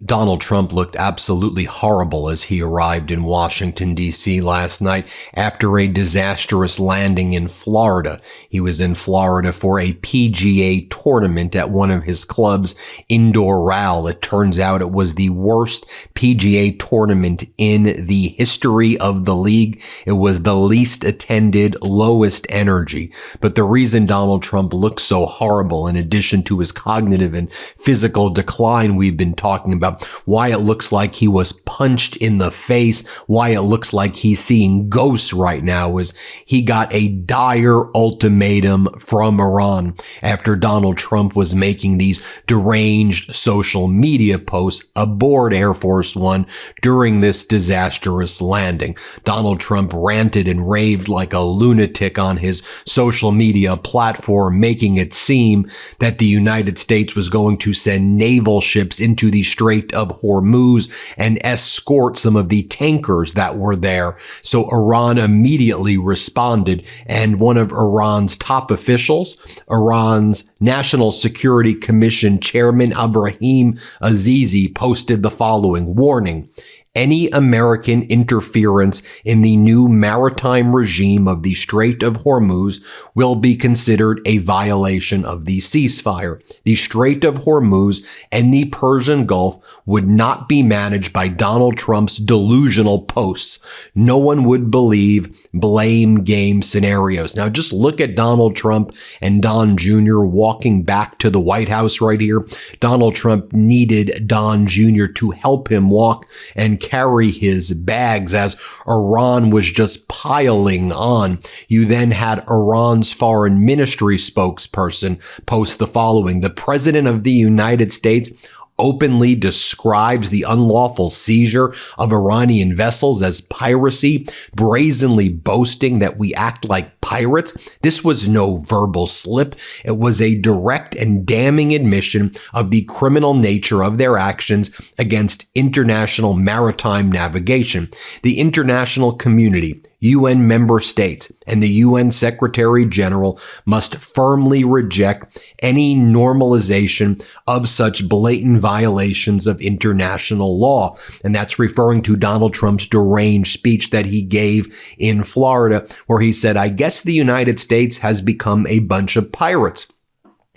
Donald Trump looked absolutely horrible as he arrived in Washington, D.C. last night after a disastrous landing in Florida. He was in Florida for a PGA tournament at one of his clubs in Doral. It turns out it was the worst PGA tournament in the history of the league. It was the least attended, lowest energy. But the reason Donald Trump looks so horrible, in addition to his cognitive and physical decline we've been talking about, why it looks like he was punched in the face, why it looks like he's seeing ghosts right now, is he got a dire ultimatum from Iran after Donald Trump was making these deranged social media posts aboard Air Force One during this disastrous landing. Donald Trump ranted and raved like a lunatic on his social media platform, making it seem that the United States was going to send naval ships into the Strait of Hormuz and escort some of the tankers that were there. So Iran immediately responded, and one of Iran's top officials, Iran's National Security Commission Chairman Ibrahim Azizi, posted the following warning: any American interference in the new maritime regime of the Strait of Hormuz will be considered a violation of the ceasefire. The Strait of Hormuz and the Persian Gulf would not be managed by Donald Trump's delusional posts. No one would believe blame game scenarios. Now just look at Donald Trump and Don Jr. walking back to the White House right here. Donald Trump needed Don Jr. to help him walk and carry his bags as Iran was just piling on. You then had Iran's foreign ministry spokesperson post the following: the president of the United States openly describes the unlawful seizure of Iranian vessels as piracy, brazenly boasting that we act like pirates. This was no verbal slip. It was a direct and damning admission of the criminal nature of their actions against international maritime navigation. The international community, UN member states, and the UN Secretary General must firmly reject any normalization of such blatant violations of international law. And that's referring to Donald Trump's deranged speech that he gave in Florida, where he said, I guess the United States has become a bunch of pirates.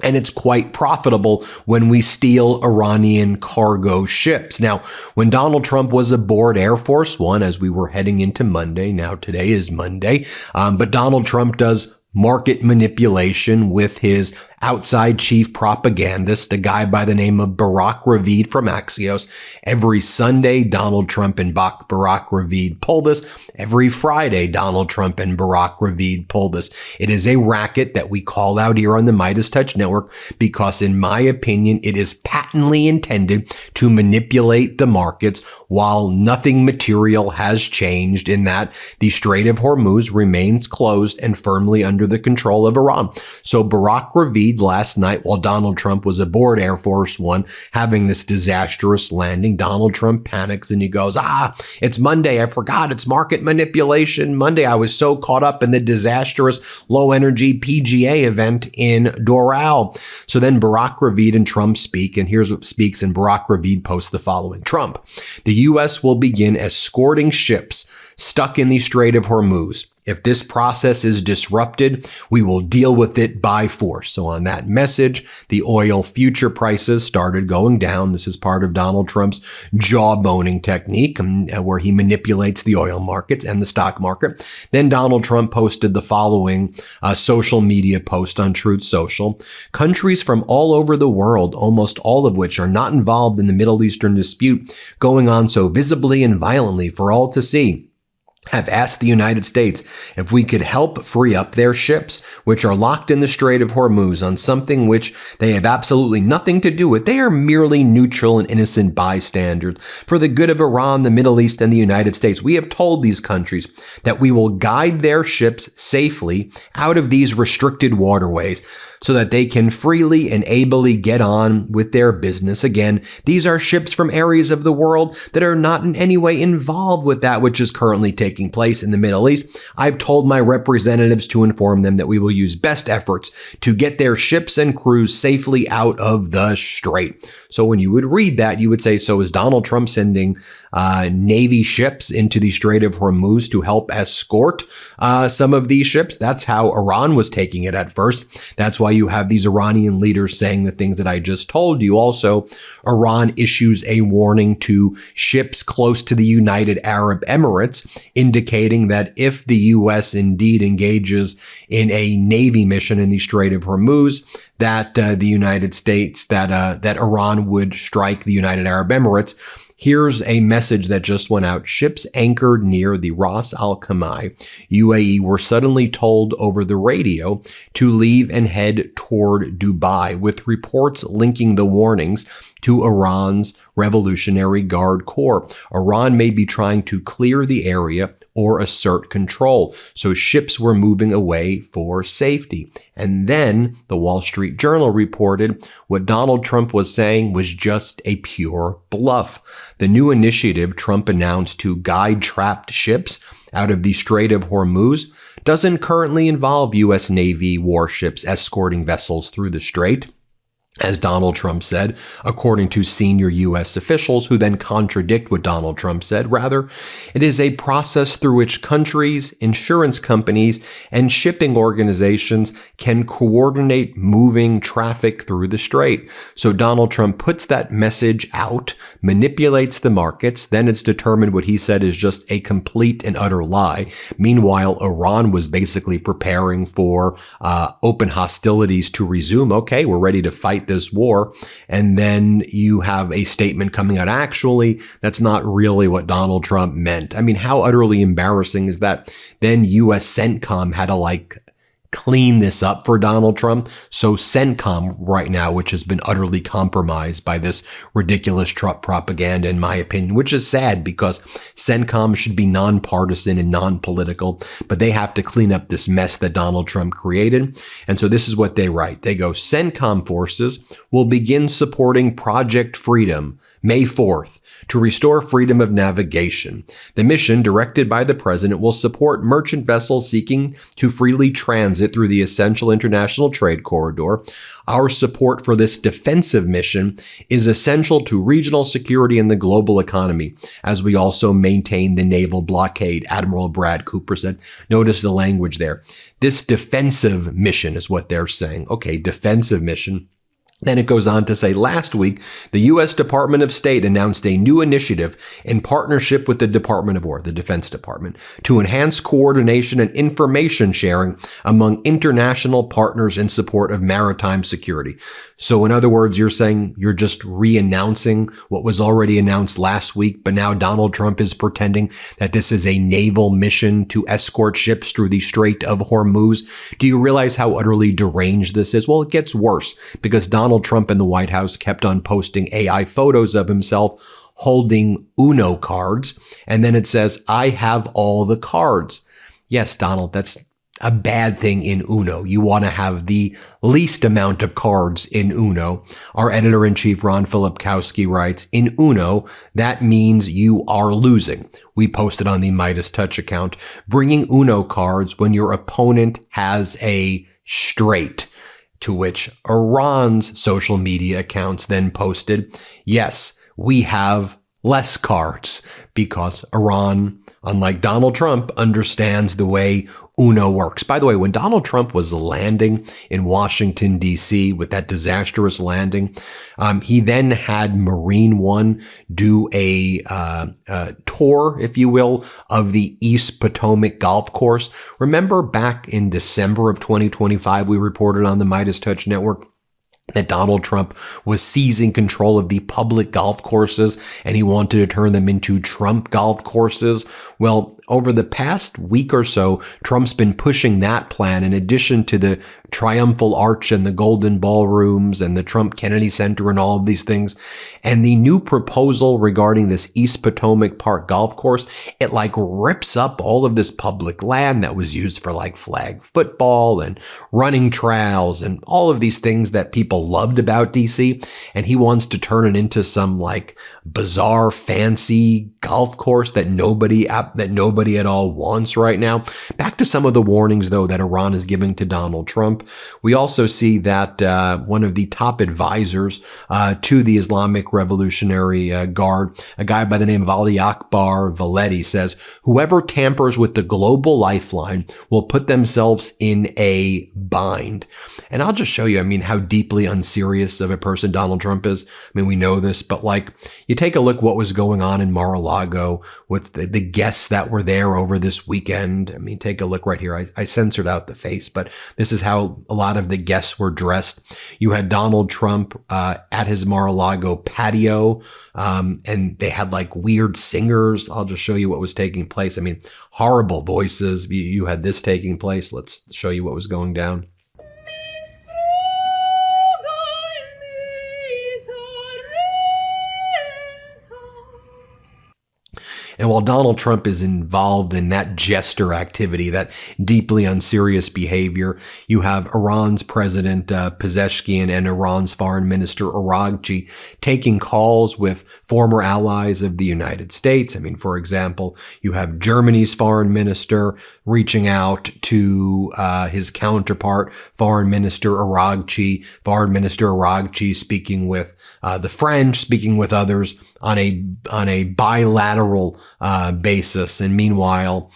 And it's quite profitable when we steal Iranian cargo ships. Now, when Donald Trump was aboard Air Force One, as we were heading into Monday, now today is Monday, but Donald Trump does market manipulation with his outside chief propagandist, a guy by the name of Barack Ravid from Axios. Every Sunday, Donald Trump and Barack Ravid pull this. Every Friday, Donald Trump and Barack Ravid pull this. It is a racket that we call out here on the MeidasTouch network because, in my opinion, it is patently intended to manipulate the markets, while nothing material has changed in that the Strait of Hormuz remains closed and firmly under the control of Iran. So Barack Ravid last night, while Donald Trump was aboard Air Force One having this disastrous landing, Donald Trump panics and he goes, it's Monday. I forgot it's market manipulation Monday. I was so caught up in the disastrous low energy PGA event in Doral. So then Barack Ravid and Trump speak, and here's what speaks, and Barack Ravid posts the following: Trump, the U.S. will begin escorting ships stuck in the Strait of Hormuz. If this process is disrupted, we will deal with it by force. So on that message, the oil future prices started going down. This is part of Donald Trump's jawboning technique, where he manipulates the oil markets and the stock market. Then Donald Trump posted the following social media post on Truth Social: countries from all over the world, almost all of which are not involved in the Middle Eastern dispute going on so visibly and violently for all to see, have asked the United States if we could help free up their ships, which are locked in the Strait of Hormuz, on something which they have absolutely nothing to do with. They are merely neutral and innocent bystanders for the good of Iran, the Middle East, and the United States. We have told these countries that we will guide their ships safely out of these restricted waterways. so that they can freely and ably get on with their business. Again, these are ships from areas of the world that are not in any way involved with that which is currently taking place in the Middle East. I've told my representatives to inform them that we will use best efforts to get their ships and crews safely out of the strait. So when you would read that, you would say, so is Donald Trump sending Navy ships into the Strait of Hormuz to help escort some of these ships? That's how Iran was taking it at first. That's why you have these Iranian leaders saying the things that I just told you. Also, Iran issues a warning to ships close to the United Arab Emirates, indicating that if the U.S. indeed engages in a Navy mission in the Strait of Hormuz, that the United States, that Iran would strike the United Arab Emirates. Here's a message that just went out. Ships anchored near the Ras Al Khaimah, UAE, were suddenly told over the radio to leave and head toward Dubai, with reports linking the warnings to Iran's Revolutionary Guard Corps. Iran may be trying to clear the area or assert control. So ships were moving away for safety. And then the Wall Street Journal reported what Donald Trump was saying was just a pure bluff. The new initiative Trump announced to guide trapped ships out of the Strait of Hormuz doesn't currently involve U.S. Navy warships escorting vessels through the strait, as Donald Trump said, according to senior U.S. officials who then contradict what Donald Trump said. Rather, it is a process through which countries, insurance companies, and shipping organizations can coordinate moving traffic through the strait. So Donald Trump puts that message out, manipulates the markets, then it's determined what he said is just a complete and utter lie. Meanwhile, Iran was basically preparing for open hostilities to resume. Okay, we're ready to fight this war. And then you have a statement coming out. Actually, that's not really what Donald Trump meant. I mean, how utterly embarrassing is that? Then U.S. CENTCOM had to clean this up for Donald Trump. So CENTCOM right now, which has been utterly compromised by this ridiculous Trump propaganda, in my opinion, which is sad because CENTCOM should be nonpartisan and non-political, but they have to clean up this mess that Donald Trump created. And so this is what they write. They go, CENTCOM forces will begin supporting Project Freedom May 4th to restore freedom of navigation. The mission, directed by the president, will support merchant vessels seeking to freely transit through the essential international trade corridor. Our support for this defensive mission is essential to regional security and the global economy, as we also maintain the naval blockade, Admiral Brad Cooper said. Notice the language there. This defensive mission is what they're saying. Okay, defensive mission. Then it goes on to say, last week, the U.S. Department of State announced a new initiative in partnership with the Department of War, the Defense Department, to enhance coordination and information sharing among international partners in support of maritime security. So in other words, you're saying you're just re-announcing what was already announced last week, but now Donald Trump is pretending that this is a naval mission to escort ships through the Strait of Hormuz. Do you realize how utterly deranged this is? Well, it gets worse because Donald Trump in the White House kept on posting AI photos of himself holding Uno cards. And then it says, I have all the cards. Yes, Donald, that's a bad thing in Uno. You want to have the least amount of cards in Uno. Our editor-in-chief, Ron Filipkowski, writes, in Uno, that means you are losing. We posted on the MeidasTouch account, bringing Uno cards when your opponent has a straight. To which Iran's social media accounts then posted, yes, we have less cards because Iran, unlike Donald Trump, understands the way Uno works. By the way, when Donald Trump was landing in Washington, D.C. with that disastrous landing, he then had Marine One do a tour, if you will, of the East Potomac Golf Course. Remember back in December of 2025, we reported on the MeidasTouch Network that Donald Trump was seizing control of the public golf courses and he wanted to turn them into Trump golf courses. Well, over the past week or so, Trump's been pushing that plan in addition to the Triumphal Arch and the Golden Ballrooms and the Trump Kennedy Center and all of these things. And the new proposal regarding this East Potomac Park golf course, it like rips up all of this public land that was used for like flag football and running trails and all of these things that people loved about DC. And he wants to turn it into some like bizarre, fancy golf course that nobody at all wants right now. Back to some of the warnings, though, that Iran is giving to Donald Trump. We also see that one of the top advisors to the Islamic Revolutionary Guard, a guy by the name of Ali Akbar Valedi, says, whoever tampers with the global lifeline will put themselves in a bind. And I'll just show you, I mean, how deeply unserious of a person Donald Trump is. I mean, we know this, but like, you take a look what was going on in Mar-a-Lago with the guests that were there over this weekend. I mean, take a look right here. I censored out the face, but this is how a lot of the guests were dressed. You had Donald Trump at his Mar-a-Lago patio, and they had like weird singers. I'll just show you what was taking place. I mean, horrible voices. You had this taking place. Let's show you what was going down. And while Donald Trump is involved in that jester activity, that deeply unserious behavior, you have Iran's President Pezeshkian and Iran's Foreign Minister Araghchi taking calls with former allies of the United States. I mean, for example, you have Germany's Foreign Minister reaching out to his counterpart, Foreign Minister Araghchi. Foreign Minister Araghchi speaking with the French, speaking with others on a bilateral basis. And meanwhile,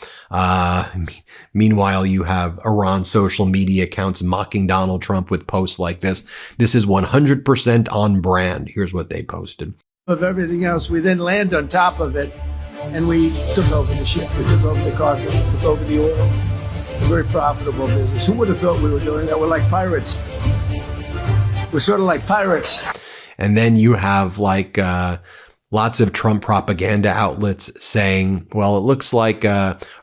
you have Iran social media accounts mocking Donald Trump with posts like this. This is 100% on brand. Here's what they posted. Of everything else, we then land on top of it, and we took over the ship, we took over the cargo, we took over the oil. A very profitable business. Who would have thought we were doing that? We're like pirates. We're sort of like pirates. And then you have like lots of Trump propaganda outlets saying, well, it looks like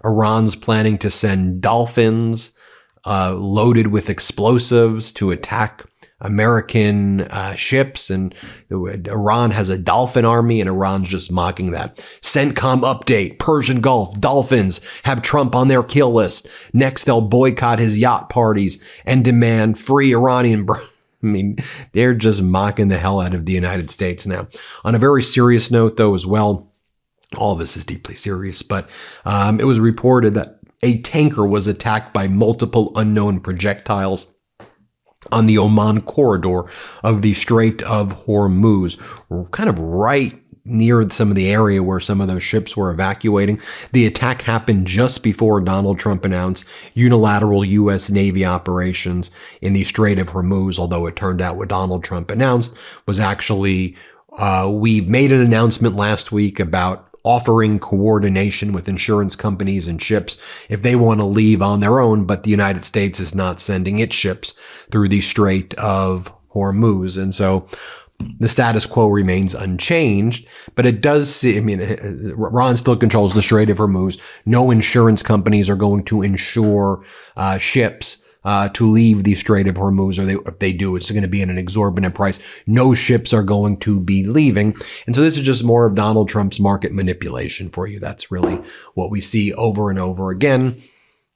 Iran's planning to send dolphins loaded with explosives to attack American ships, and Iran has a dolphin army, and Iran's just mocking that. CENTCOM update, Persian Gulf, dolphins have Trump on their kill list. Next, they'll boycott his yacht parties and demand free Iranian I mean, they're just mocking the hell out of the United States now. On a very serious note, though, as well, all of this is deeply serious, but it was reported that a tanker was attacked by multiple unknown projectiles on the Oman corridor of the Strait of Hormuz, kind of right near some of the area where some of those ships were evacuating. The attack happened just before Donald Trump announced unilateral U.S. Navy operations in the Strait of Hormuz, although it turned out what Donald Trump announced was actually, we made an announcement last week about offering coordination with insurance companies and ships if they want to leave on their own, but the United States is not sending its ships through the Strait of Hormuz. And so the status quo remains unchanged, but it does see, I mean, Iran still controls the Strait of Hormuz. No insurance companies are going to insure ships to leave the Strait of Hormuz, or if they do, it's going to be at an exorbitant price. No ships are going to be leaving. And so this is just more of Donald Trump's market manipulation for you. That's really what we see over and over again.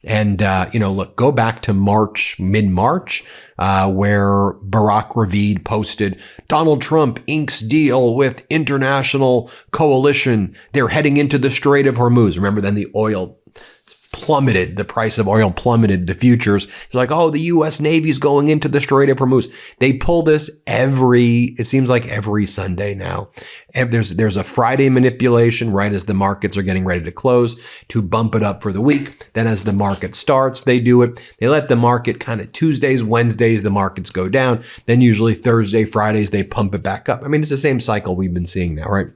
And, look, go back to mid-March, where Barack Ravid posted, Donald Trump inks deal with international coalition. They're heading into the Strait of Hormuz. Remember, then the oil plummeted. The price of oil plummeted. The futures. It's like, oh, the U.S. Navy's going into the Strait of Hormuz. They pull this it seems like every Sunday now. There's a Friday manipulation right as the markets are getting ready to close to bump it up for the week. Then as the market starts, they do it. They let the market kind of Tuesdays, Wednesdays, the markets go down. Then usually Thursday, Fridays, they pump it back up. I mean, it's the same cycle we've been seeing now, right?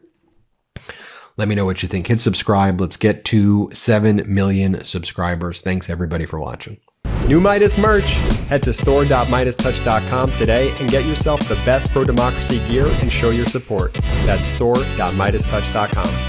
Let me know what you think. Hit subscribe. Let's get to 7 million subscribers. Thanks everybody for watching. New Meidas merch. Head to store.MeidasTouch.com today and get yourself the best pro-democracy gear and show your support. That's store.MeidasTouch.com.